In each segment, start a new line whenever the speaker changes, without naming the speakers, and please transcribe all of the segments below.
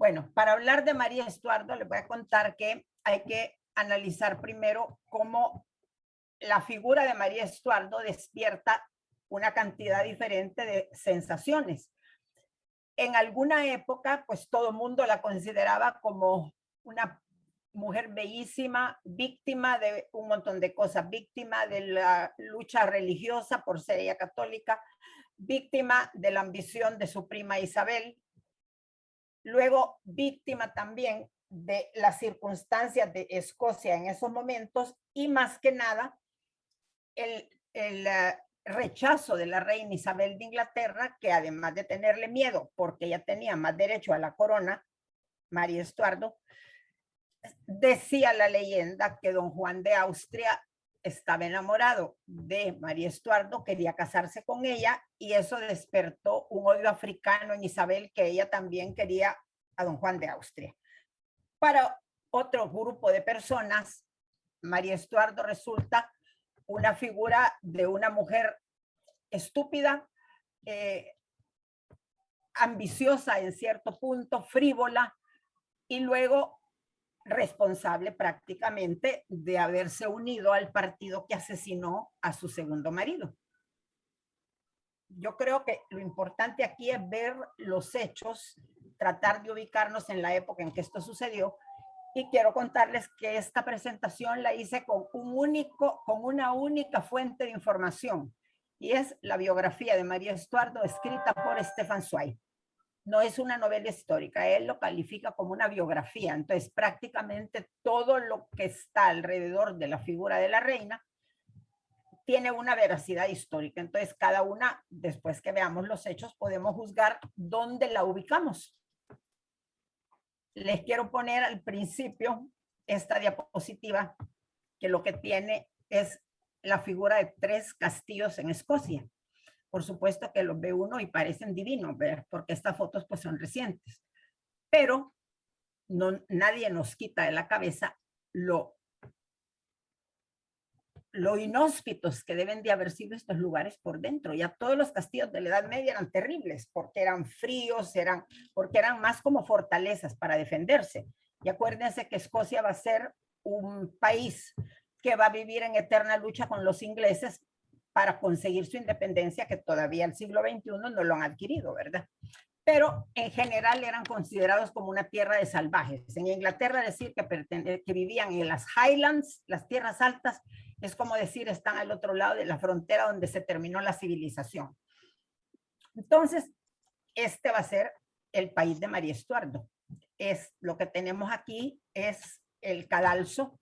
Bueno, para hablar de María Estuardo, les voy a contar que hay que analizar primero cómo la figura de María Estuardo despierta una cantidad diferente de sensaciones. En alguna época, pues todo el mundo la consideraba como una mujer bellísima, víctima de un montón de cosas, víctima de la lucha religiosa por ser ella católica, víctima de la ambición de su prima Isabel, luego víctima también de las circunstancias de Escocia en esos momentos y más que nada el rechazo de la reina Isabel de Inglaterra, que además de tenerle miedo porque ella tenía más derecho a la corona, María Estuardo, decía la leyenda que don Juan de Austria estaba enamorado de María Estuardo, quería casarse con ella y eso despertó un odio africano en Isabel, que ella también quería a don Juan de Austria. Para otro grupo de personas, María Estuardo resulta una figura de una mujer estúpida, ambiciosa en cierto punto, frívola y luego responsable prácticamente de haberse unido al partido que asesinó a su segundo marido. Yo creo que lo importante aquí es ver los hechos, tratar de ubicarnos en la época en que esto sucedió, y quiero contarles que esta presentación la hice con una única fuente de información, y es la biografía de María Estuardo escrita por Stefan Zweig. No es una novela histórica, él lo califica como una biografía, entonces prácticamente todo lo que está alrededor de la figura de la reina tiene una veracidad histórica, entonces cada una, después que veamos los hechos, podemos juzgar dónde la ubicamos. Les quiero poner al principio esta diapositiva, que lo que tiene es la figura de 3 castillos en Escocia. Por supuesto que los ve uno y parecen divinos, ¿ver? Porque estas fotos pues son recientes. Pero nadie nos quita de la cabeza lo inhóspitos que deben de haber sido estos lugares por dentro. Ya todos los castillos de la Edad Media eran terribles, porque eran fríos, porque eran más como fortalezas para defenderse. Y acuérdense que Escocia va a ser un país que va a vivir en eterna lucha con los ingleses para conseguir su independencia, que todavía el siglo XXI no lo han adquirido, ¿verdad? Pero en general eran considerados como una tierra de salvajes. En Inglaterra decir que vivían en las Highlands, las tierras altas, es como decir están al otro lado de la frontera donde se terminó la civilización. Entonces, este va a ser el país de María Estuardo. Lo que tenemos aquí es el cadalso.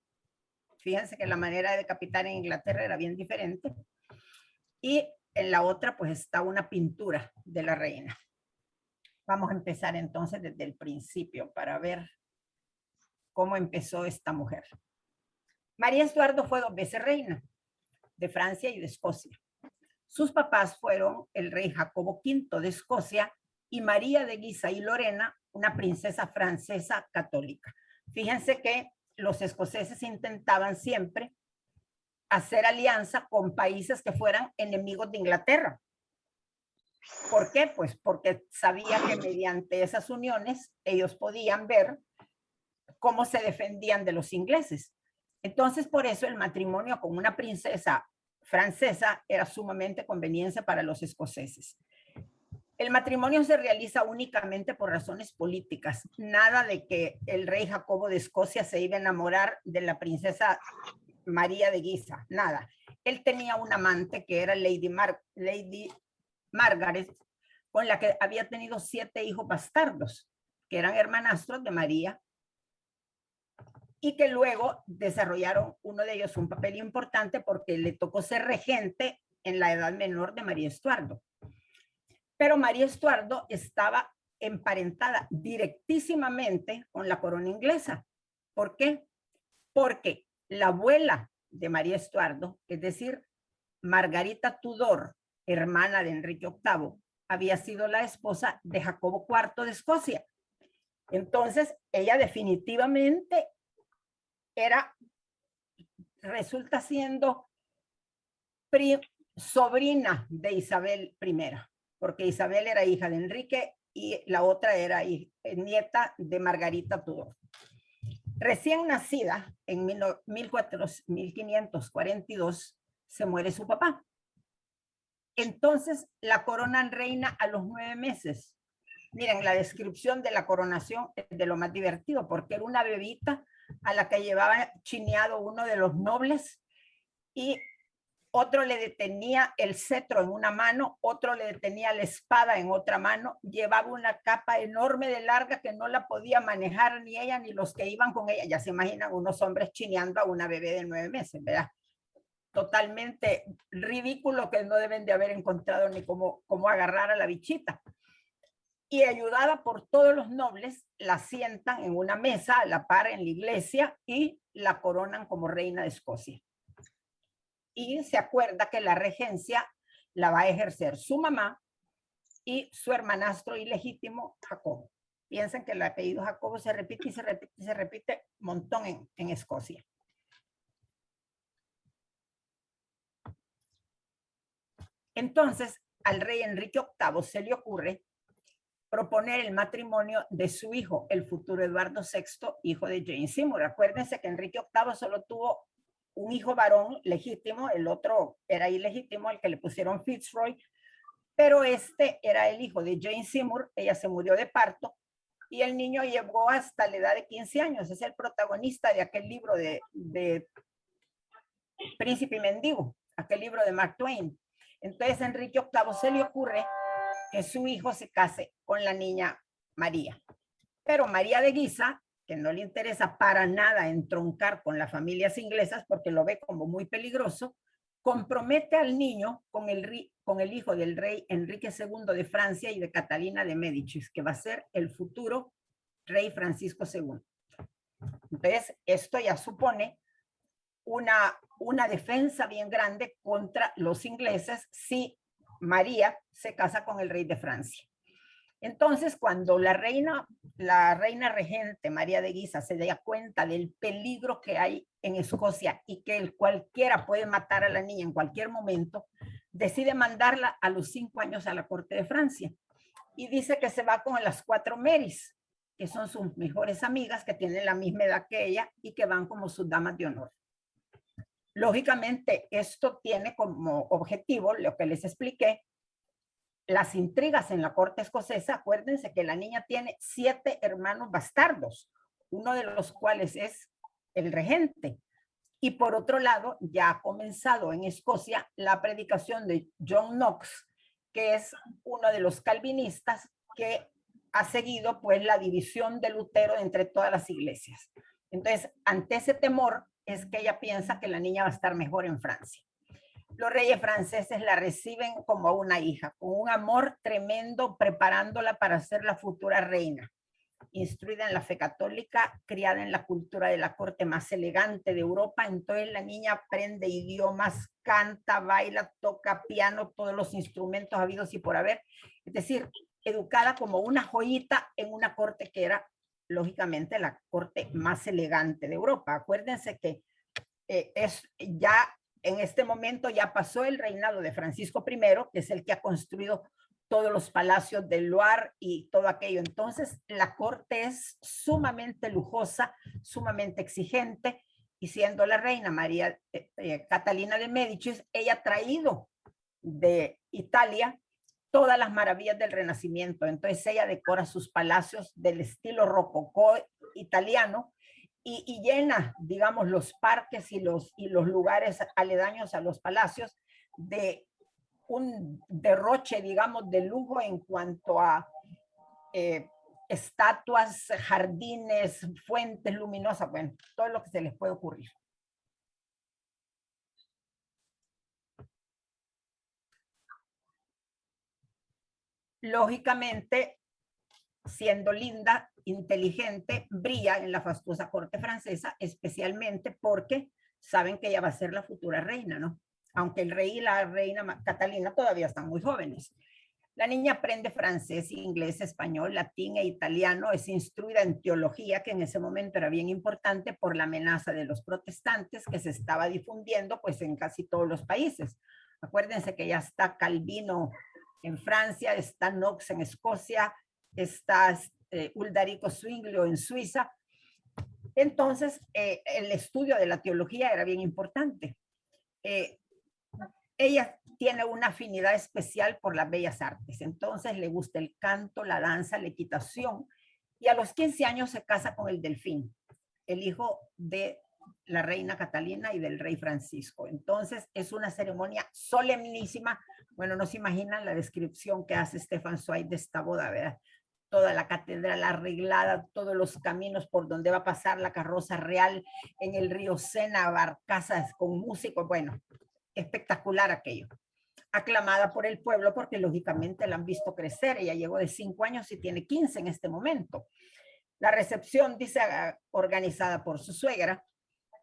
Fíjense que la manera de decapitar en Inglaterra era bien diferente. Y en la otra pues está una pintura de la reina. Vamos a empezar entonces desde el principio para ver cómo empezó esta mujer. María Estuardo fue 2 veces reina de Francia y de Escocia. Sus papás fueron el rey Jacobo V de Escocia y María de Guisa y Lorena, una princesa francesa católica. Fíjense que los escoceses intentaban siempre hacer alianza con países que fueran enemigos de Inglaterra. ¿Por qué? Pues porque sabía que mediante esas uniones ellos podían ver cómo se defendían de los ingleses. Entonces, por eso el matrimonio con una princesa francesa era sumamente conveniente para los escoceses. El matrimonio se realiza únicamente por razones políticas. Nada de que el rey Jacobo de Escocia se iba a enamorar de la princesa María de Guisa, nada. Él tenía un amante que era Lady Margaret, con la que había tenido 7 hijos bastardos, que eran hermanastros de María, y que luego desarrollaron uno de ellos un papel importante porque le tocó ser regente en la edad menor de María Estuardo. Pero María Estuardo estaba emparentada directísimamente con la corona inglesa. ¿Por qué? Porque la abuela de María Estuardo, es decir, Margarita Tudor, hermana de Enrique VIII, había sido la esposa de Jacobo IV de Escocia. Entonces, ella definitivamente resulta siendo sobrina de Isabel I, porque Isabel era hija de Enrique y la otra era nieta de Margarita Tudor. Recién nacida, en 1542, se muere su papá. Entonces la coronan reina a los 9 meses. Miren, la descripción de la coronación es de lo más divertido, porque era una bebita a la que llevaba chineado uno de los nobles y otro le detenía el cetro en una mano, otro le detenía la espada en otra mano, llevaba una capa enorme de larga que no la podía manejar ni ella ni los que iban con ella. Ya se imaginan unos hombres chineando a una bebé de 9 meses, ¿verdad? Totalmente ridículo, que no deben de haber encontrado ni cómo agarrar a la bichita. Y ayudada por todos los nobles, la sientan en una mesa a la par en la iglesia y la coronan como reina de Escocia. Y se acuerda que la regencia la va a ejercer su mamá y su hermanastro ilegítimo Jacobo. Piensen que el apellido Jacobo se repite y se repite y se repite un montón en Escocia. Entonces, al rey Enrique VIII se le ocurre proponer el matrimonio de su hijo, el futuro Eduardo VI, hijo de Jane Seymour. Acuérdense que Enrique VIII solo tuvo un hijo varón legítimo, el otro era ilegítimo, el que le pusieron Fitzroy, pero este era el hijo de Jane Seymour. Ella se murió de parto y el niño llegó hasta la edad de 15 años. Es el protagonista de aquel libro de Príncipe y Mendigo, aquel libro de Mark Twain. Entonces, a Enrique VIII se le ocurre que su hijo se case con la niña María. Pero María de Guisa, que no le interesa para nada entroncar con las familias inglesas porque lo ve como muy peligroso, compromete al niño con el hijo del rey Enrique II de Francia y de Catalina de Médicis, que va a ser el futuro rey Francisco II. Entonces, esto ya supone una defensa bien grande contra los ingleses si María se casa con el rey de Francia. Entonces, cuando la reina regente María de Guisa se da cuenta del peligro que hay en Escocia y que cualquiera puede matar a la niña en cualquier momento, decide mandarla a los 5 años a la corte de Francia y dice que se va con las 4 Marys, que son sus mejores amigas, que tienen la misma edad que ella y que van como sus damas de honor. Lógicamente, esto tiene como objetivo, lo que les expliqué, las intrigas en la corte escocesa. Acuérdense que la niña tiene 7 hermanos bastardos, uno de los cuales es el regente. Y por otro lado, ya ha comenzado en Escocia la predicación de John Knox, que es uno de los calvinistas que ha seguido pues la división de Lutero entre todas las iglesias. Entonces, ante ese temor es que ella piensa que la niña va a estar mejor en Francia. Los reyes franceses la reciben como a una hija, con un amor tremendo, preparándola para ser la futura reina. Instruida en la fe católica, criada en la cultura de la corte más elegante de Europa, entonces la niña aprende idiomas, canta, baila, toca piano, todos los instrumentos habidos y por haber. Es decir, educada como una joyita en una corte que era, lógicamente, la corte más elegante de Europa. Acuérdense que ya en este momento ya pasó el reinado de Francisco I, que es el que ha construido todos los palacios del Loire y todo aquello. Entonces, la corte es sumamente lujosa, sumamente exigente, y siendo la reina María Catalina de Médicis, ella ha traído de Italia todas las maravillas del Renacimiento. Entonces, ella decora sus palacios del estilo rococó italiano, y llena, digamos, los parques y los lugares aledaños a los palacios de un derroche, digamos, de lujo en cuanto a estatuas, jardines, fuentes luminosas, bueno, todo lo que se les puede ocurrir. Lógicamente, siendo linda, inteligente, brilla en la fastuosa corte francesa, especialmente porque saben que ella va a ser la futura reina, ¿no? Aunque el rey y la reina Catalina todavía están muy jóvenes. La niña aprende francés, inglés, español, latín e italiano, es instruida en teología, que en ese momento era bien importante por la amenaza de los protestantes que se estaba difundiendo pues en casi todos los países. Acuérdense que ya está Calvino en Francia, está Knox en Escocia, está Uldarico Zwinglio en Suiza. Entonces, el estudio de la teología era bien importante. Ella tiene una afinidad especial por las bellas artes, entonces le gusta el canto, la danza, la equitación, y a los 15 años se casa con el Delfín, el hijo de la reina Catalina y del rey Francisco. Entonces es una ceremonia solemnísima. Bueno, no se imaginan la descripción que hace Stefan Zweig de esta boda, ¿verdad? Toda la catedral arreglada, todos los caminos por donde va a pasar la carroza real, en el río Sena, barcazas con músicos, bueno, espectacular aquello. Aclamada por el pueblo porque lógicamente la han visto crecer. Ella llegó de 5 años y tiene 15 en este momento. La recepción, dice, organizada por su suegra,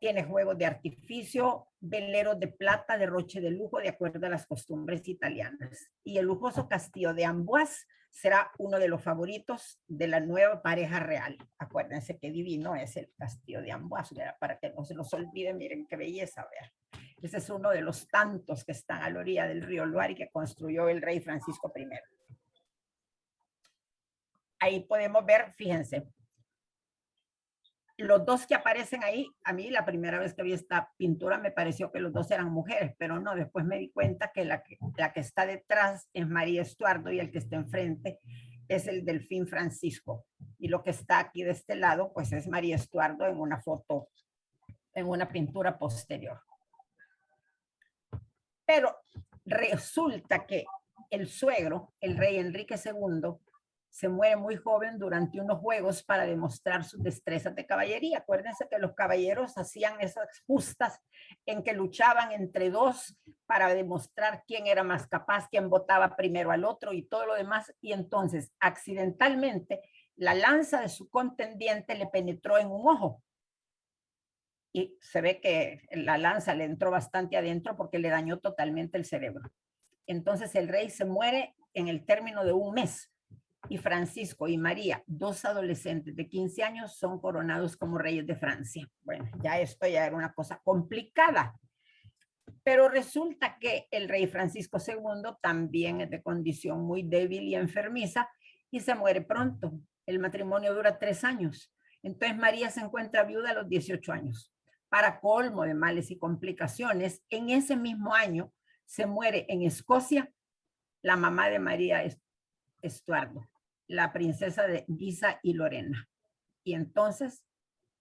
tiene juegos de artificio, veleros de plata, derroche de lujo, de acuerdo a las costumbres italianas. Y el lujoso castillo de Amboise será uno de los favoritos de la nueva pareja real. Acuérdense qué divino es el castillo de Amboise, ¿verdad? Para que no se nos olvide, miren qué belleza, ¿verdad? Ese es uno de los tantos que están a la orilla del río Loire y que construyó el rey Francisco I. Ahí podemos ver, fíjense, los dos que aparecen ahí, a mí la primera vez que vi esta pintura me pareció que los dos eran mujeres, pero no, después me di cuenta que la que está detrás es María Estuardo y el que está enfrente es el Delfín Francisco. Y lo que está aquí de este lado, pues es María Estuardo en una foto, en una pintura posterior. Pero resulta que el suegro, el rey Enrique II, se muere muy joven durante unos juegos para demostrar sus destrezas de caballería. Acuérdense que los caballeros hacían esas justas en que luchaban entre dos para demostrar quién era más capaz, quién votaba primero al otro y todo lo demás. Y entonces, accidentalmente, la lanza de su contendiente le penetró en un ojo. Y se ve que la lanza le entró bastante adentro porque le dañó totalmente el cerebro. Entonces el rey se muere en el término de un mes y Francisco y María, dos adolescentes de 15 años, son coronados como reyes de Francia. Bueno, ya esto ya era una cosa complicada. Pero resulta que el rey Francisco II también es de condición muy débil y enfermiza y se muere pronto. El matrimonio dura 3 años. Entonces María se encuentra viuda a los 18 años. Para colmo de males y complicaciones, en ese mismo año se muere en Escocia la mamá de María Estuardo, la princesa de Guisa y Lorena. Y entonces,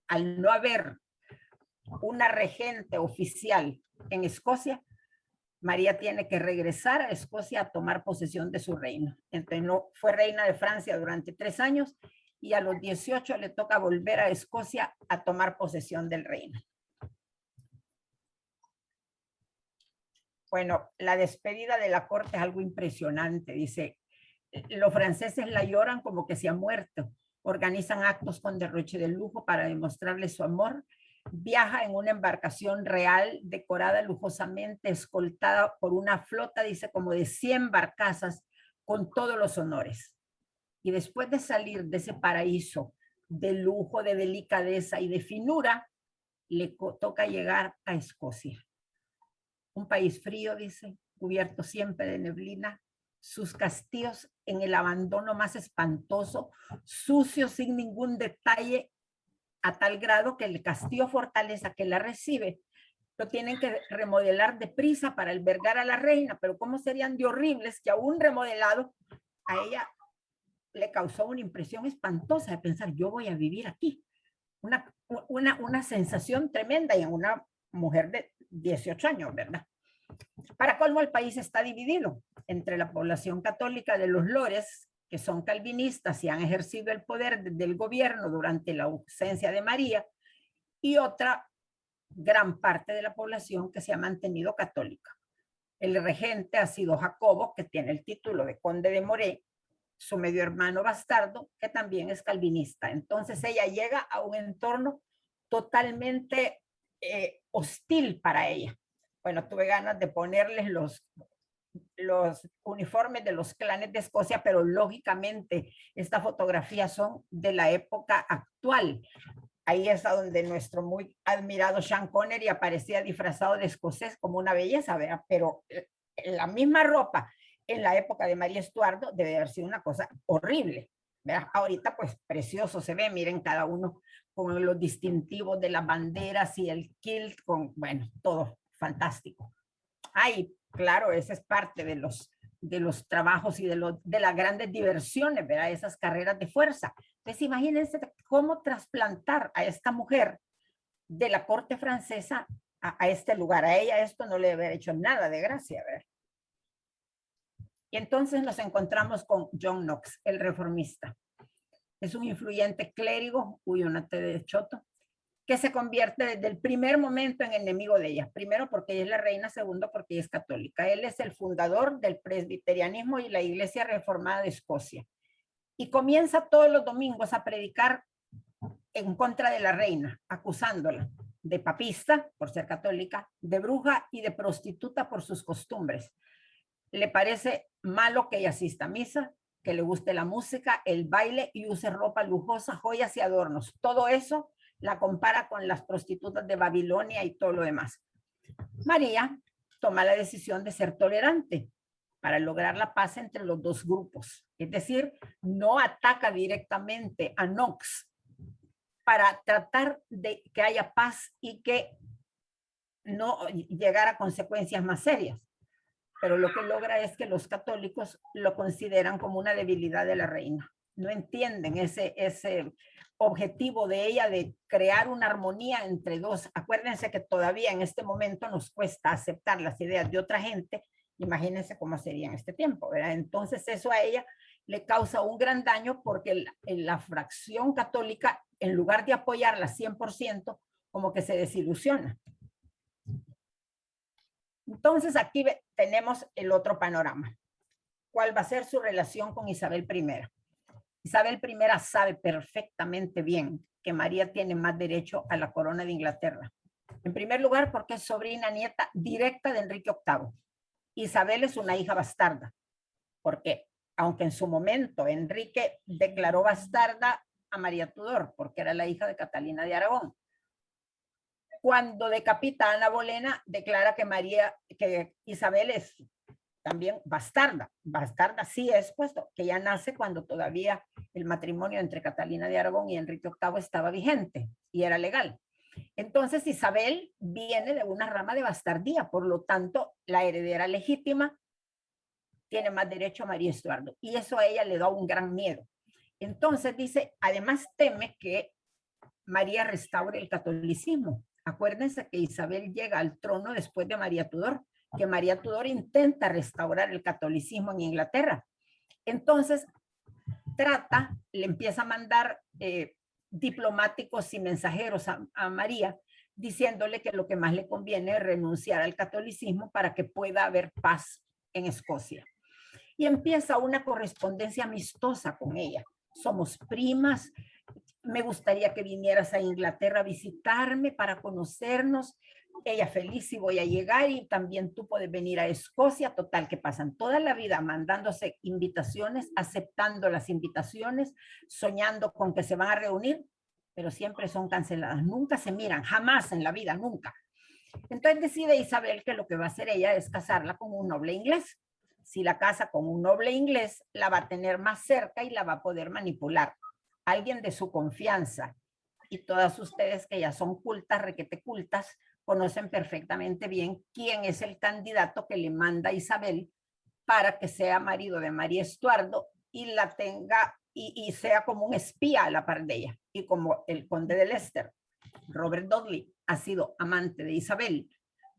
al no haber una regente oficial en Escocia, María tiene que regresar a Escocia a tomar posesión de su reino. Entonces no fue reina de Francia durante 3 años y a los 18 le toca volver a Escocia a tomar posesión del reino. Bueno, la despedida de la corte es algo impresionante. Dice, los franceses la lloran como que se ha muerto. Organizan actos con derroche de lujo para demostrarle su amor. Viaja en una embarcación real, decorada lujosamente, escoltada por una flota, dice, como de 100 barcazas, con todos los honores. Y después de salir de ese paraíso de lujo, de delicadeza y de finura, le toca llegar a Escocia. Un país frío, dice, cubierto siempre de neblina, sus castillos en el abandono más espantoso, sucios sin ningún detalle, a tal grado que el castillo fortaleza que la recibe lo tienen que remodelar deprisa para albergar a la reina, pero cómo serían de horribles que aún remodelado a ella le causó una impresión espantosa de pensar, yo voy a vivir aquí. Una sensación tremenda y en una mujer de 18 años, ¿verdad? Para colmo, el país está dividido entre la población católica de los Lores, que son calvinistas y han ejercido el poder del gobierno durante la ausencia de María, y otra gran parte de la población que se ha mantenido católica. El regente ha sido Jacobo, que tiene el título de conde de Moré, su medio hermano bastardo, que también es calvinista. Entonces ella llega a un entorno totalmente hostil para ella. Bueno, tuve ganas de ponerles los uniformes de los clanes de Escocia, pero lógicamente estas fotografías son de la época actual. Ahí es a donde nuestro muy admirado Sean Connery aparecía disfrazado de escocés como una belleza, ¿verdad? Pero la misma ropa en la época de María Estuardo debe haber sido una cosa horrible. ¿verdad? Ahorita pues precioso se ve, miren cada uno con los distintivos de las banderas y el kilt, con, bueno, todo fantástico. Ay, claro, esa es parte de los trabajos y de las grandes diversiones, ¿verdad? Esas carreras de fuerza. Entonces, imagínense cómo trasplantar a esta mujer de la corte francesa a este lugar. A ella esto no le debe haber hecho nada de gracia, ¿verdad? Y entonces nos encontramos con John Knox, el reformista. Es un influyente clérigo, huyonate de Choto, que se convierte desde el primer momento en enemigo de ella. Primero porque ella es la reina, segundo porque ella es católica. Él es el fundador del presbiterianismo y la Iglesia Reformada de Escocia. Y comienza todos los domingos a predicar en contra de la reina, acusándola de papista por ser católica, de bruja y de prostituta por sus costumbres. Le parece malo que ella asista a misa, que le guste la música, el baile y use ropa lujosa, joyas y adornos. Todo eso la compara con las prostitutas de Babilonia y todo lo demás. María toma la decisión de ser tolerante para lograr la paz entre los dos grupos. Es decir, no ataca directamente a Knox para tratar de que haya paz y que no llegara a consecuencias más serias. Pero lo que logra es que los católicos lo consideran como una debilidad de la reina. No entienden ese objetivo de ella de crear una armonía entre dos. Acuérdense que todavía en este momento nos cuesta aceptar las ideas de otra gente. Imagínense cómo sería en este tiempo, ¿verdad? Entonces eso a ella le causa un gran daño porque la fracción católica, en lugar de apoyarla 100%, como que se desilusiona. Entonces aquí tenemos el otro panorama. ¿Cuál va a ser su relación con Isabel I? Isabel I sabe perfectamente bien que María tiene más derecho a la corona de Inglaterra. En primer lugar, porque es sobrina nieta directa de Enrique VIII. Isabel es una hija bastarda, porque aunque en su momento Enrique declaró bastarda a María Tudor, porque era la hija de Catalina de Aragón, cuando decapita a Ana Bolena, declara que Isabel es también bastarda. Bastarda sí es, puesto que ya nace cuando todavía el matrimonio entre Catalina de Aragón y Enrique VIII estaba vigente y era legal. Entonces Isabel viene de una rama de bastardía, por lo tanto la heredera legítima tiene más derecho a María Estuardo y eso a ella le da un gran miedo. Entonces dice, además teme que María restaure el catolicismo. Acuérdense que Isabel llega al trono después de María Tudor, que María Tudor intenta restaurar el catolicismo en Inglaterra. Entonces, le empieza a mandar diplomáticos y mensajeros a María, diciéndole que lo que más le conviene es renunciar al catolicismo para que pueda haber paz en Escocia. Y empieza una correspondencia amistosa con ella. Somos primas, me gustaría que vinieras a Inglaterra a visitarme para conocernos. Ella feliz si voy a llegar y también tú puedes venir a Escocia. Total, que pasan toda la vida mandándose invitaciones, aceptando las invitaciones, soñando con que se van a reunir, pero siempre son canceladas. Nunca se miran, jamás en la vida, nunca. Entonces decide Isabel que lo que va a hacer ella es casarla con un noble inglés. Si la casa con un noble inglés, la va a tener más cerca y la va a poder manipular. Alguien de su confianza. Y todas ustedes que ya son cultas, requete cultas, conocen perfectamente bien quién es el candidato que le manda a Isabel para que sea marido de María Estuardo y la tenga y sea como un espía a la par de ella. Y como el conde de Leicester, Robert Dudley, ha sido amante de Isabel,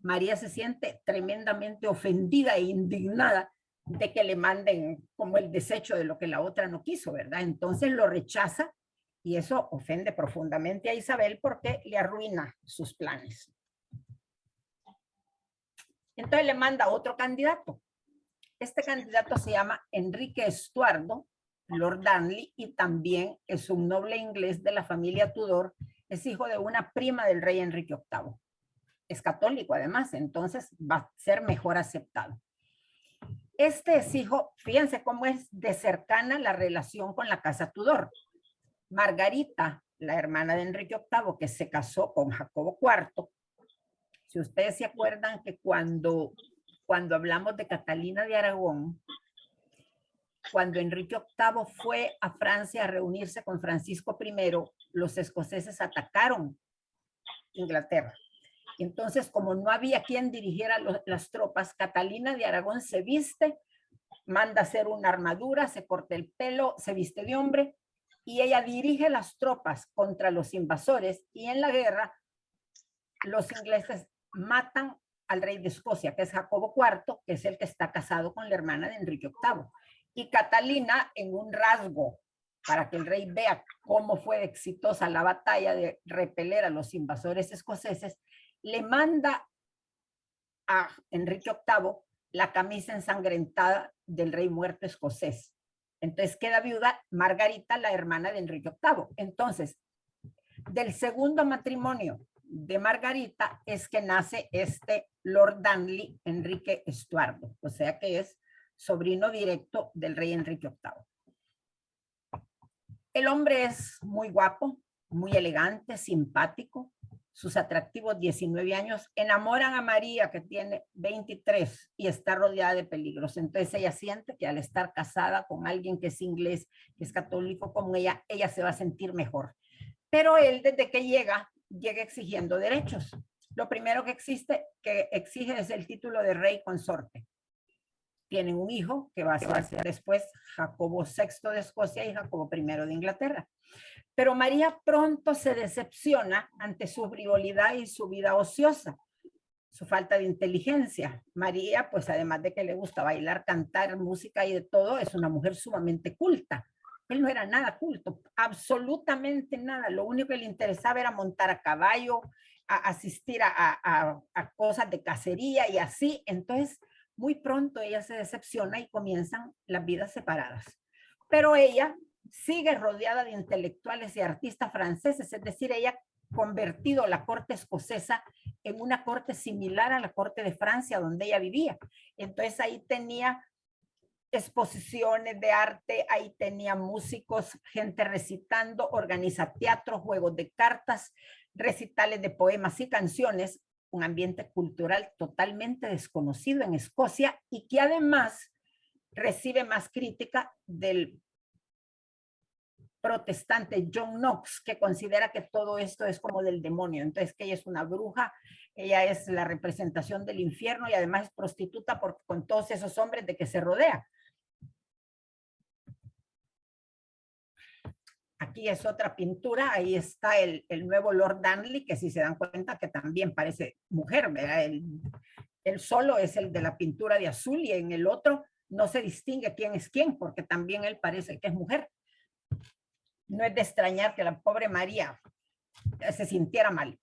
María se siente tremendamente ofendida e indignada de que le manden como el desecho de lo que la otra no quiso, ¿verdad? Entonces lo rechaza y eso ofende profundamente a Isabel porque le arruina sus planes. Entonces le manda otro candidato. Este candidato se llama Enrique Estuardo, Lord Darnley, y también es un noble inglés de la familia Tudor, es hijo de una prima del rey Enrique VIII. Es católico además, entonces va a ser mejor aceptado. Este es hijo, fíjense cómo es de cercana la relación con la casa Tudor. Margarita, la hermana de Enrique VIII, que se casó con Jacobo IV, si ustedes se acuerdan que cuando hablamos de Catalina de Aragón, cuando Enrique VIII fue a Francia a reunirse con Francisco I, los escoceses atacaron Inglaterra. Entonces, como no había quien dirigiera las tropas, Catalina de Aragón se viste, manda hacer una armadura, se corta el pelo, se viste de hombre y ella dirige las tropas contra los invasores, y en la guerra los ingleses matan al rey de Escocia, que es Jacobo IV, que es el que está casado con la hermana de Enrique VIII. Y Catalina, en un rasgo para que el rey vea cómo fue exitosa la batalla de repeler a los invasores escoceses, le manda a Enrique VIII la camisa ensangrentada del rey muerto escocés. Entonces queda viuda Margarita, la hermana de Enrique VIII. Entonces, del segundo matrimonio de Margarita es que nace este Lord Darnley, Enrique Estuardo, o sea que es sobrino directo del rey Enrique VIII. El hombre es muy guapo, muy elegante, simpático. Sus atractivos 19 años enamoran a María, que tiene 23 y está rodeada de peligros. Entonces ella siente que al estar casada con alguien que es inglés, que es católico como ella se va a sentir mejor. Pero él, desde que llega exigiendo derechos. Lo primero que exige es el título de rey consorte. Tienen un hijo que va a ser después Jacobo VI de Escocia y Jacobo I de Inglaterra. Pero María pronto se decepciona ante su frivolidad y su vida ociosa, su falta de inteligencia. María, pues además de que le gusta bailar, cantar, música y de todo, es una mujer sumamente culta. Él no era nada culto, absolutamente nada. Lo único que le interesaba era montar a caballo, asistir a cosas de cacería y así. Entonces, muy pronto ella se decepciona y comienzan las vidas separadas. Pero ella sigue rodeada de intelectuales y artistas franceses, es decir, ella ha convertido la corte escocesa en una corte similar a la corte de Francia donde ella vivía. Entonces ahí tenía exposiciones de arte, ahí tenía músicos, gente recitando, organiza teatro, juegos de cartas, recitales de poemas y canciones, un ambiente cultural totalmente desconocido en Escocia y que además recibe más crítica del protestante John Knox, que considera que todo esto es como del demonio, entonces que ella es una bruja, ella es la representación del infierno y además es prostituta con todos esos hombres de que se rodea. Aquí es otra pintura, ahí está el nuevo Lord Darnley, que si se dan cuenta que también parece mujer, ¿verdad? El solo es el de la pintura de azul y en el otro no se distingue quién es quién, porque también él parece que es mujer. No es de extrañar que la pobre María se sintiera mal.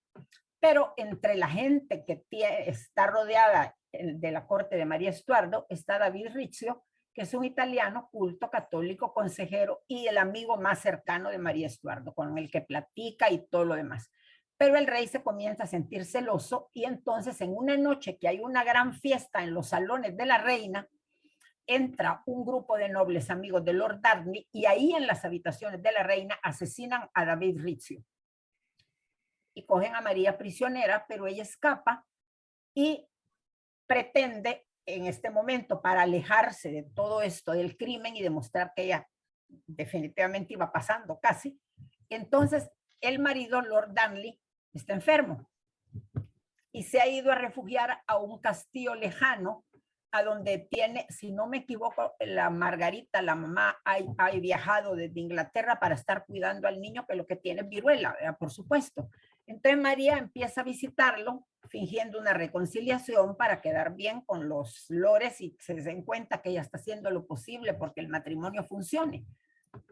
Pero entre la gente que está rodeada de la corte de María Estuardo está David Rizzio, que es un italiano culto, católico, consejero y el amigo más cercano de María Estuardo, con el que platica y todo lo demás. Pero el rey se comienza a sentir celoso y entonces en una noche que hay una gran fiesta en los salones de la reina, entra un grupo de nobles amigos de Lord Darnley y ahí en las habitaciones de la reina asesinan a David Rizzio. Y cogen a María prisionera, pero ella escapa y pretende en este momento, para alejarse de todo esto del crimen y demostrar que ella definitivamente iba pasando casi, entonces el marido, Lord Darnley, está enfermo y se ha ido a refugiar a un castillo lejano a donde tiene, si no me equivoco, la Margarita, la mamá, ha viajado desde Inglaterra para estar cuidando al niño, que lo que tiene es viruela, ¿verdad? Por supuesto. Entonces María empieza a visitarlo, fingiendo una reconciliación para quedar bien con los lores y se den cuenta que ella está haciendo lo posible porque el matrimonio funcione.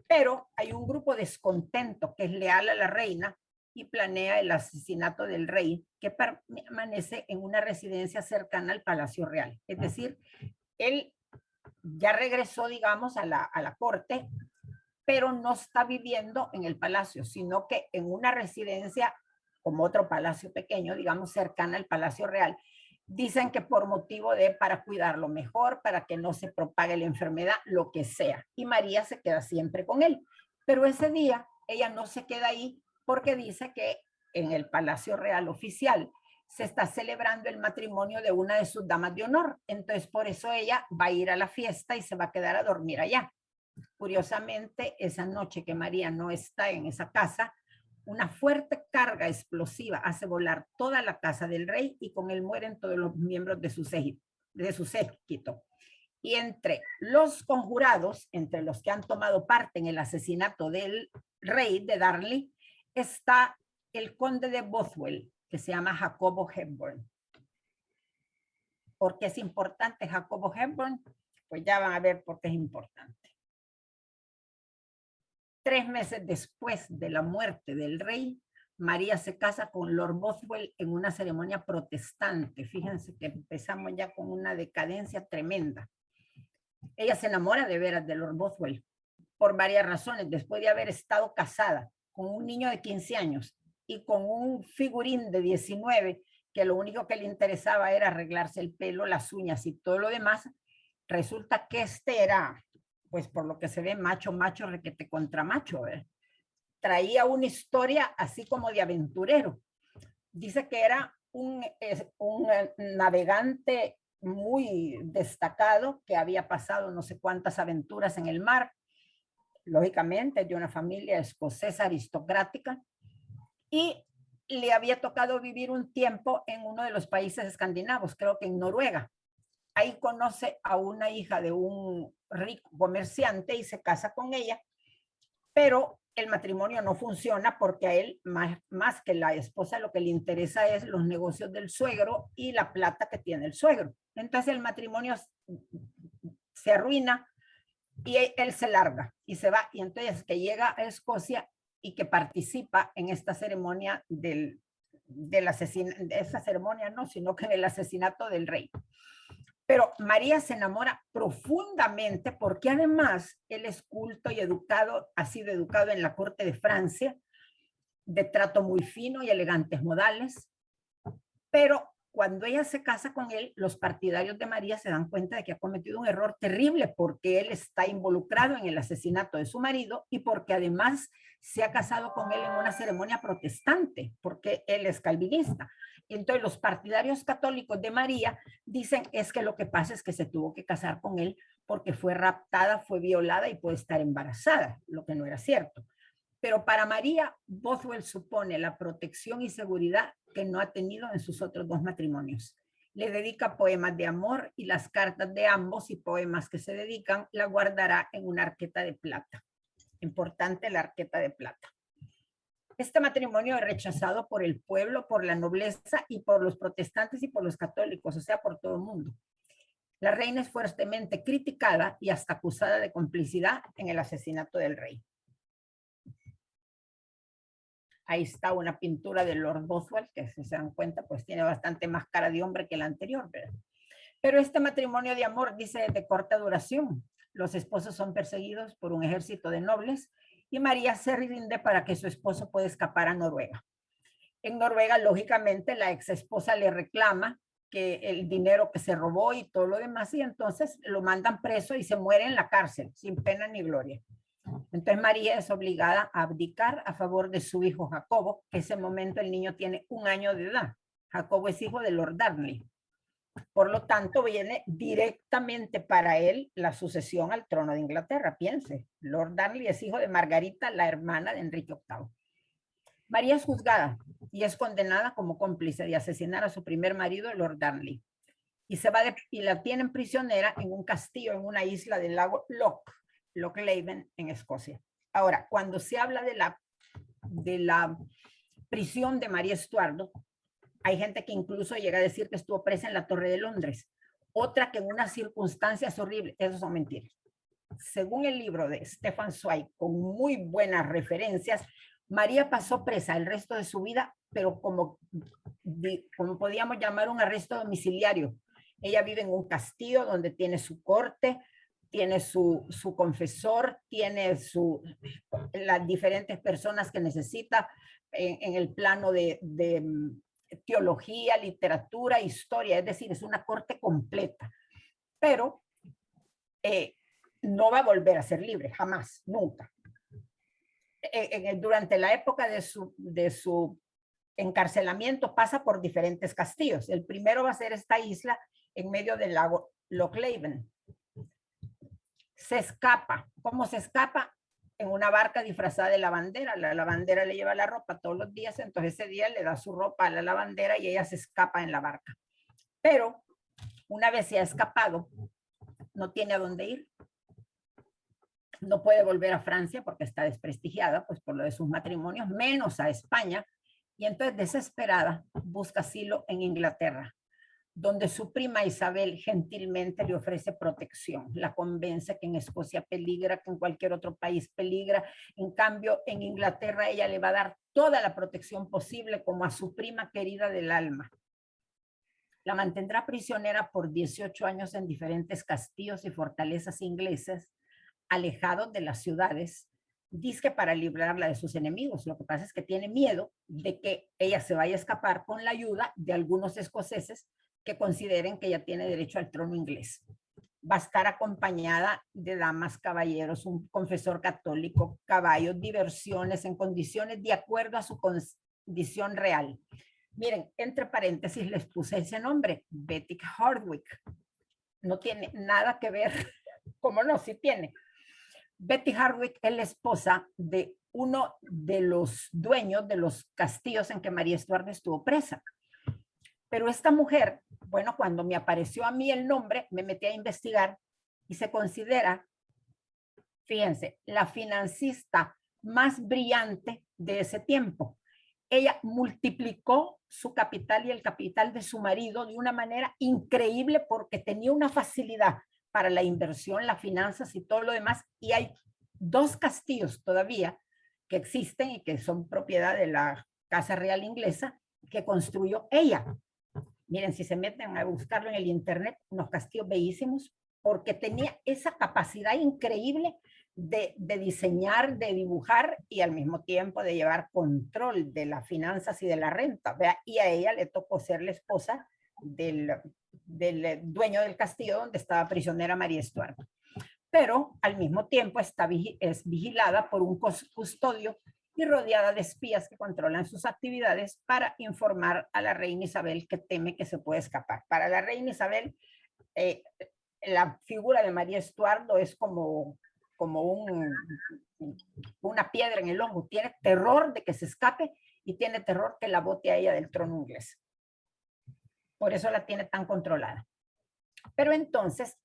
Pero hay un grupo descontento que es leal a la reina y planea el asesinato del rey, que permanece en una residencia cercana al Palacio Real. Es decir, él ya regresó, digamos, a la corte, pero no está viviendo en el palacio, sino que en una residencia, como otro palacio pequeño, digamos, cercana al Palacio Real. Dicen que por motivo para cuidarlo mejor, para que no se propague la enfermedad, lo que sea. Y María se queda siempre con él. Pero ese día ella no se queda ahí porque dice que en el Palacio Real oficial se está celebrando el matrimonio de una de sus damas de honor. Entonces por eso ella va a ir a la fiesta y se va a quedar a dormir allá. Curiosamente, esa noche que María no está en esa casa, una fuerte carga explosiva hace volar toda la casa del rey y con él mueren todos los miembros de su séquito. Y entre los conjurados, entre los que han tomado parte en el asesinato del rey de Darnley, está el conde de Bothwell, que se llama Jacobo Hepburn. ¿Por qué es importante Jacobo Hepburn? Pues ya van a ver por qué es importante. 3 meses después de la muerte del rey, María se casa con Lord Bothwell en una ceremonia protestante. Fíjense que empezamos ya con una decadencia tremenda. Ella se enamora de veras de Lord Bothwell por varias razones. Después de haber estado casada con un niño de 15 años y con un figurín de 19, que lo único que le interesaba era arreglarse el pelo, las uñas y todo lo demás, resulta que este era, pues por lo que se ve, macho, requete contra macho, ¿verdad? Traía una historia así como de aventurero. Dice que era un navegante muy destacado, que había pasado no sé cuántas aventuras en el mar, lógicamente de una familia escocesa aristocrática, y le había tocado vivir un tiempo en uno de los países escandinavos, creo que en Noruega. Ahí conoce a una hija de un rico comerciante y se casa con ella, pero el matrimonio no funciona porque a él, más que la esposa, lo que le interesa es los negocios del suegro y la plata que tiene el suegro. Entonces el matrimonio se arruina y él se larga y se va. Y entonces que llega a Escocia y que participa en esta ceremonia del asesinato, de esa ceremonia no, sino que en el asesinato del rey. Pero María se enamora profundamente porque además él es culto y educado, ha sido educado en la corte de Francia, de trato muy fino y elegantes modales. Pero cuando ella se casa con él, los partidarios de María se dan cuenta de que ha cometido un error terrible porque él está involucrado en el asesinato de su marido y porque además se ha casado con él en una ceremonia protestante, porque él es calvinista. Entonces los partidarios católicos de María dicen es que lo que pasa es que se tuvo que casar con él porque fue raptada, fue violada y puede estar embarazada, lo que no era cierto. Pero para María, Bothwell supone la protección y seguridad que no ha tenido en sus otros 2 matrimonios. Le dedica poemas de amor y las cartas de ambos y poemas que se dedican la guardará en una arqueta de plata. Importante la arqueta de plata. Este matrimonio es rechazado por el pueblo, por la nobleza y por los protestantes y por los católicos, o sea, por todo el mundo. La reina es fuertemente criticada y hasta acusada de complicidad en el asesinato del rey. Ahí está una pintura de Lord Bothwell, que si se dan cuenta, pues tiene bastante más cara de hombre que la anterior, ¿verdad? Pero este matrimonio de amor dice de corta duración. Los esposos son perseguidos por un ejército de nobles y María se rinde para que su esposo pueda escapar a Noruega. En Noruega, lógicamente, la ex esposa le reclama que el dinero que se robó y todo lo demás, y entonces lo mandan preso y se muere en la cárcel, sin pena ni gloria. Entonces María es obligada a abdicar a favor de su hijo Jacobo, que en ese momento el niño tiene 1 año de edad. Jacobo es hijo de Lord Darnley. Por lo tanto, viene directamente para él la sucesión al trono de Inglaterra. Piense, Lord Darnley es hijo de Margarita, la hermana de Enrique VIII. María es juzgada y es condenada como cómplice de asesinar a su primer marido, Lord Darnley. Y la tienen prisionera en un castillo, en una isla del lago Lochleven, en Escocia. Ahora, cuando se habla de la prisión de María Estuardo, hay gente que incluso llega a decir que estuvo presa en la Torre de Londres, otra que en unas circunstancias horribles. Eso son mentiras. Según el libro de Stefan Zweig, con muy buenas referencias, María pasó presa el resto de su vida, pero como podíamos llamar un arresto domiciliario. Ella vive en un castillo donde tiene su corte, tiene su confesor, tiene las diferentes personas que necesita en el plano de teología, literatura, historia, es decir, es una corte completa. Pero no va a volver a ser libre, jamás, nunca. Durante la época de su encarcelamiento pasa por diferentes castillos. El primero va a ser esta isla en medio del lago Lochleven. se escapa. ¿Cómo se escapa? En una barca disfrazada de lavandera. La lavandera le lleva la ropa todos los días, entonces ese día le da su ropa a la lavandera y ella se escapa en la barca. Pero una vez se ha escapado, no tiene a dónde ir. No puede volver a Francia porque está desprestigiada, pues por lo de sus matrimonios, menos a España. Y entonces, desesperada, busca asilo en Inglaterra, donde su prima Isabel gentilmente le ofrece protección. La convence que en Escocia peligra, que en cualquier otro país peligra. En cambio, en Inglaterra ella le va a dar toda la protección posible como a su prima querida del alma. La mantendrá prisionera por 18 años en diferentes castillos y fortalezas inglesas, alejados de las ciudades, dizque para librarla de sus enemigos. Lo que pasa es que tiene miedo de que ella se vaya a escapar con la ayuda de algunos escoceses que consideren que ella tiene derecho al trono inglés. Va a estar acompañada de damas, caballeros, un confesor católico, caballos, diversiones en condiciones de acuerdo a su condición real. Miren, entre paréntesis les puse ese nombre, Betty Hardwick. No tiene nada que ver, ¿cómo no? Sí tiene. Betty Hardwick es la esposa de uno de los dueños de los castillos en que María Estuardo estuvo presa. Pero esta mujer, bueno, cuando me apareció a mí el nombre, me metí a investigar y se considera, fíjense, la financista más brillante de ese tiempo. Ella multiplicó su capital y el capital de su marido de una manera increíble porque tenía una facilidad para la inversión, las finanzas y todo lo demás. Y hay 2 castillos todavía que existen y que son propiedad de la Casa Real Inglesa que construyó ella. Miren, si se meten a buscarlo en el internet, unos castillos bellísimos, porque tenía esa capacidad increíble de diseñar, de dibujar y al mismo tiempo de llevar control de las finanzas y de la renta. ¿Vea? Y a ella le tocó ser la esposa del dueño del castillo donde estaba prisionera María Estuardo. Pero al mismo tiempo es vigilada por un custodio y rodeada de espías que controlan sus actividades para informar a la reina Isabel que teme que se puede escapar. Para la reina Isabel, la figura de María Estuardo es como una piedra en el ojo. Tiene terror de que se escape y tiene terror que la bote a ella del trono inglés. Por eso la tiene tan controlada. Pero entonces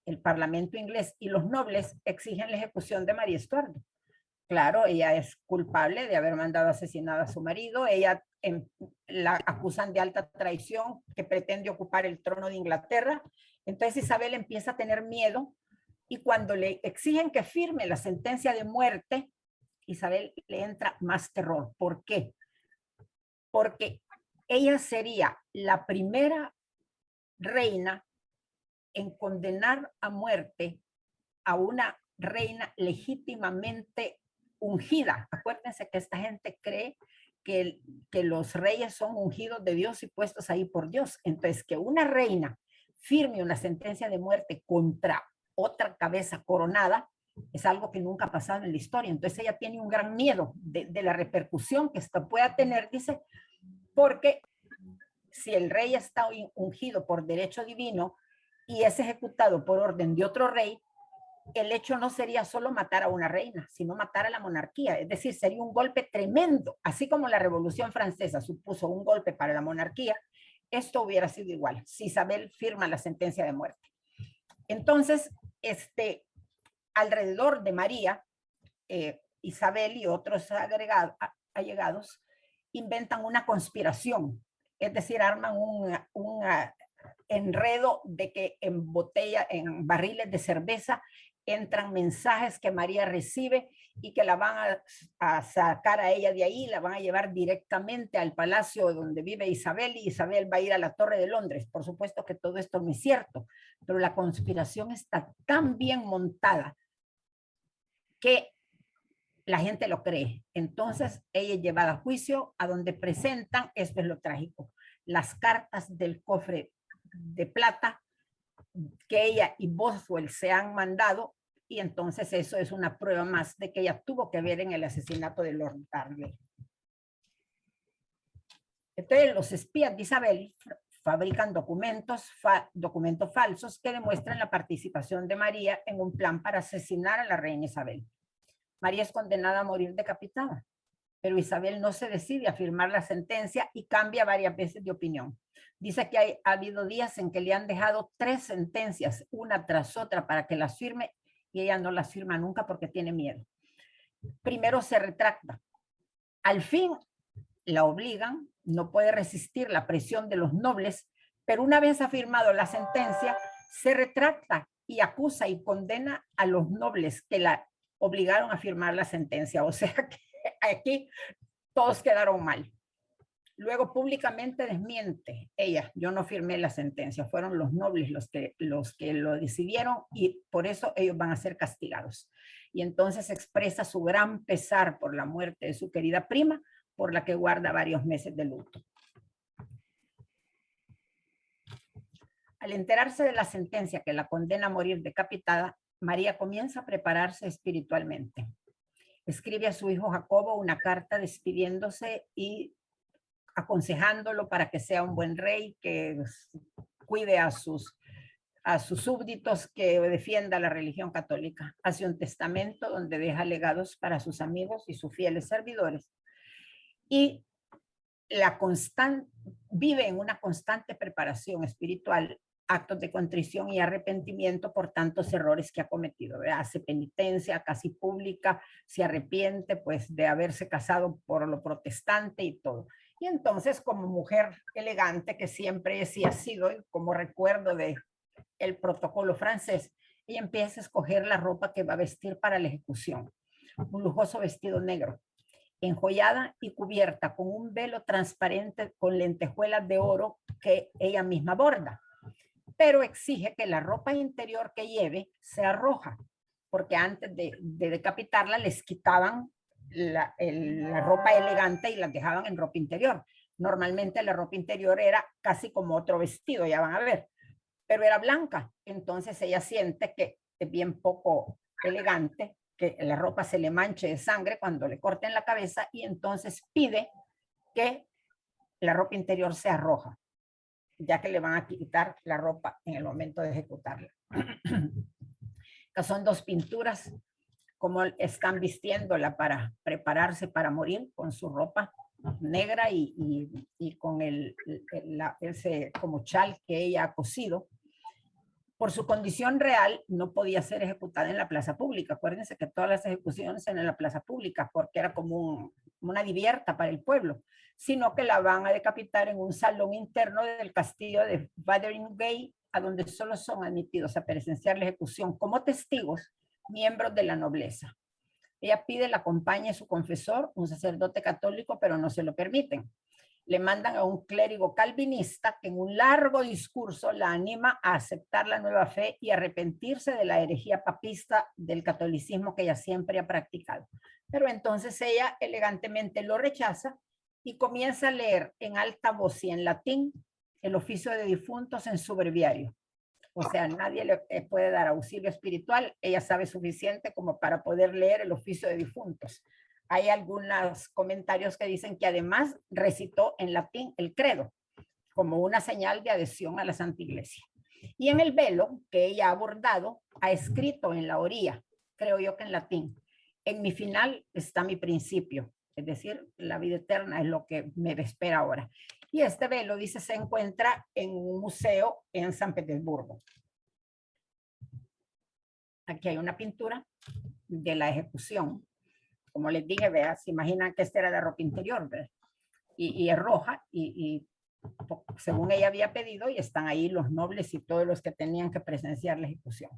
el parlamento inglés y los nobles exigen la ejecución de María Estuardo. Claro, ella es culpable de haber mandado asesinar a su marido. Ella la acusan de alta traición, que pretende ocupar el trono de Inglaterra. Entonces Isabel empieza a tener miedo y cuando le exigen que firme la sentencia de muerte, Isabel le entra más terror. ¿Por qué? Porque ella sería la primera reina en condenar a muerte a una reina legítimamente ungida. Acuérdense que esta gente cree que los reyes son ungidos de Dios y puestos ahí por Dios. Entonces, que una reina firme una sentencia de muerte contra otra cabeza coronada es algo que nunca ha pasado en la historia. Entonces, ella tiene un gran miedo de la repercusión que esto pueda tener, dice, porque si el rey está ungido por derecho divino y es ejecutado por orden de otro rey, el hecho no sería solo matar a una reina, sino matar a la monarquía. Es decir, sería un golpe tremendo. Así como la Revolución Francesa supuso un golpe para la monarquía, esto hubiera sido igual si Isabel firma la sentencia de muerte. Entonces, alrededor de María, Isabel y otros allegados inventan una conspiración, es decir, arman un enredo de que en barriles de cerveza entran mensajes que María recibe y que la van a sacar a ella de ahí, la van a llevar directamente al palacio donde vive Isabel y Isabel va a ir a la Torre de Londres. Por supuesto que todo esto no es cierto, pero la conspiración está tan bien montada que la gente lo cree. Entonces ella es llevada a juicio a donde presentan, esto es lo trágico, las cartas del cofre de plata que ella y Boswell se han mandado y entonces eso es una prueba más de que ella tuvo que ver en el asesinato de Lord Darnley. Entonces los espías de Isabel fabrican documentos falsos que demuestran la participación de María en un plan para asesinar a la reina Isabel. María es condenada a morir decapitada, pero Isabel no se decide a firmar la sentencia y cambia varias veces de opinión. Dice que ha habido días en que le han dejado 3 sentencias, una tras otra, para que las firme, y ella no las firma nunca porque tiene miedo. Primero se retracta. Al fin la obligan, no puede resistir la presión de los nobles, pero una vez ha firmado la sentencia, se retracta y acusa y condena a los nobles que la obligaron a firmar la sentencia. O sea que aquí todos quedaron mal. Luego públicamente desmiente ella, yo no firmé la sentencia, fueron los nobles los que lo decidieron y por eso ellos van a ser castigados. Y entonces expresa su gran pesar por la muerte de su querida prima, por la que guarda varios meses de luto. Al enterarse de la sentencia que la condena a morir decapitada, María comienza a prepararse espiritualmente. Escribe a su hijo Jacobo una carta despidiéndose y aconsejándolo para que sea un buen rey, que cuide a sus súbditos, que defienda la religión católica. Hace un testamento donde deja legados para sus amigos y sus fieles servidores. Y vive en una constante preparación espiritual, actos de contrición y arrepentimiento por tantos errores que ha cometido. ¿Verdad? Hace penitencia casi pública, se arrepiente pues de haberse casado por lo protestante y todo. Y entonces, como mujer elegante, que siempre sí ha sido, como recuerdo de el protocolo francés, ella empieza a escoger la ropa que va a vestir para la ejecución. Un lujoso vestido negro, enjollada y cubierta con un velo transparente con lentejuelas de oro que ella misma borda. Pero exige que la ropa interior que lleve sea roja, porque antes de decapitarla les quitaban la ropa elegante y las dejaban en ropa interior. Normalmente la ropa interior era casi como otro vestido, ya van a ver, pero era blanca. Entonces ella siente que es bien poco elegante que la ropa se le manche de sangre cuando le corten la cabeza, y entonces pide que la ropa interior sea roja, ya que le van a quitar la ropa en el momento de ejecutarla. Son 2 pinturas, como están vistiéndola para prepararse para morir con su ropa negra y con ese como chal que ella ha cosido. Por su condición real, no podía ser ejecutada en la plaza pública. Acuérdense que todas las ejecuciones eran en la plaza pública, porque era como una divierta para el pueblo, sino que la van a decapitar en un salón interno del castillo de Fotheringay, a donde solo son admitidos a presenciar la ejecución como testigos miembros de la nobleza. Ella pide la acompañe su confesor, un sacerdote católico, pero no se lo permiten. Le mandan a un clérigo calvinista que en un largo discurso la anima a aceptar la nueva fe y arrepentirse de la herejía papista del catolicismo que ella siempre ha practicado. Pero entonces ella elegantemente lo rechaza y comienza a leer en alta voz y en latín el oficio de difuntos en su breviario. O sea, nadie le puede dar auxilio espiritual, ella sabe suficiente como para poder leer el oficio de difuntos. Hay algunos comentarios que dicen que además recitó en latín el credo, como una señal de adhesión a la Santa Iglesia. Y en el velo que ella ha bordado, ha escrito en la orilla, creo yo que en latín, en mi final está mi principio, es decir, la vida eterna es lo que me espera ahora. Y este velo, dice, se encuentra en un museo en San Petersburgo. Aquí hay una pintura de la ejecución. Como les dije, vea, se imaginan que esta era la ropa interior, ¿verdad? Y es roja, y según ella había pedido, y están ahí los nobles y todos los que tenían que presenciar la ejecución.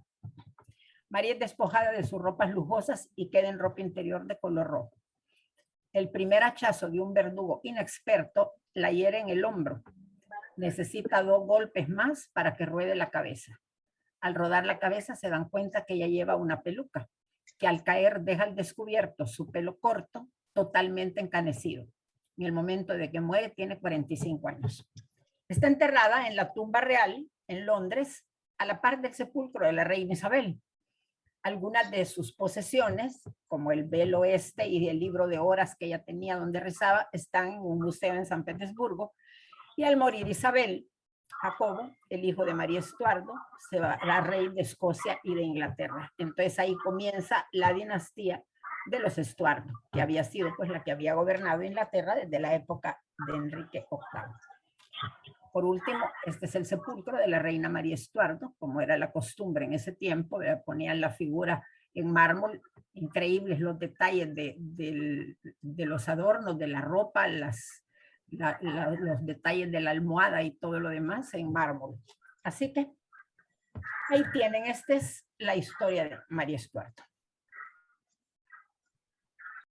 María es despojada de sus ropas lujosas y queda en ropa interior de color rojo. El primer hachazo de un verdugo inexperto la hiere en el hombro. Necesita 2 golpes más para que ruede la cabeza. Al rodar la cabeza se dan cuenta que ella lleva una peluca, que al caer deja al descubierto su pelo corto, totalmente encanecido. En el momento de que muere tiene 45 años. Está enterrada en la tumba real en Londres, a la par del sepulcro de la reina Isabel. Algunas de sus posesiones, como el velo y el libro de horas que ella tenía donde rezaba, están en un museo en San Petersburgo. Y al morir Isabel, Jacobo, el hijo de María Estuardo, se va a rey de Escocia y de Inglaterra. Entonces ahí comienza la dinastía de los Estuardo, que había sido pues la que había gobernado Inglaterra desde la época de Enrique VIII. Por último, este es el sepulcro de la reina María Estuardo, como era la costumbre en ese tiempo, ponían la figura en mármol, increíbles los detalles de los adornos, de la ropa, los detalles de la almohada y todo lo demás en mármol. Así que ahí tienen, esta es la historia de María Estuardo.